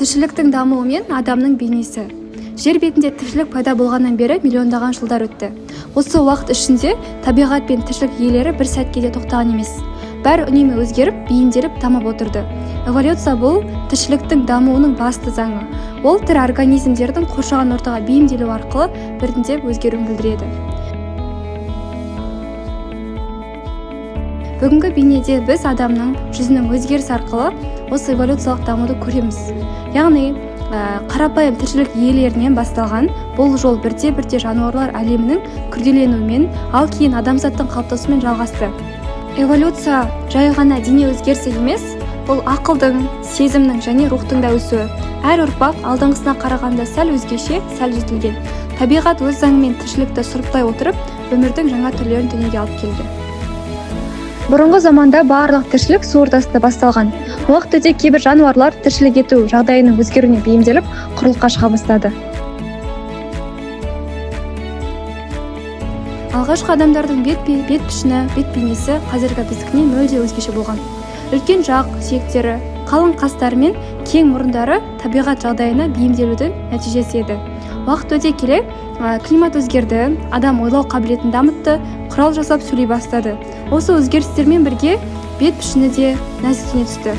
Тіршіліктің дамуы мен адамның бейнесі. Жер бетінде тіршілік пайда болғаннан бері миллиондаған жылдар өтті. Осы уақыт ішінде табиғат пен тіршілік иелері бір сәтке де тоқтаған емес. Бәрі үнемі өзгеріп, бейімделіп дамып отырды. Эволюция бұл тіршіліктің дамуының басты заңы. Ол тірі организмдердің қоршаған ортаға бейімделу арқылы біртіндеп өзгеруін білдіреді. Бүгінгі бейнеде біз адамның жүзінің өзгеріс арқылы осы эволюциялық дамуды көреміз. Яғни қарапайым тіршілік иелерінен басталған бұл жол бірте-бірте жануарлар әлемінің күрделенуімен, ал кейін адамзаттың қалыптасуымен жалғасты. Эволюция жай ғана дене өзгерісі емес, бұл ақылдың, сезімнің және рухтың да өсуі. Әр ұрпақ алдыңғысына қарағанда сәл өзгеше, сәл жетілген. Табиғат өз заңымен тіршілікті сұрыптай отырып, өмірдің жаңа түрлерін дүниеге алып келді. Бұрынғы заманда барлық тіршілік су ортасында басталған. Уақыт өте кейбір жануарлар тіршілік ету жағдайының өзгеруіне бейімделіп, құрылыққа шыға бастады. Алғашқы адамдардың бет пішіні, бет бейнесі қазіргі біздікінен мүлде өзгеше болған. Үлкен жақ сүйектері, қалың қастары мен кең мұрындары табиғат жағдайына бейімделудің нәтижесі еді. Уақыт өте келе климат өзгерді, адам ойлау қабілетін дамытты, құрал жасап сөйлей бастады. Осы өзгерістермен бірге бет пішіні де нәзіктене түсті.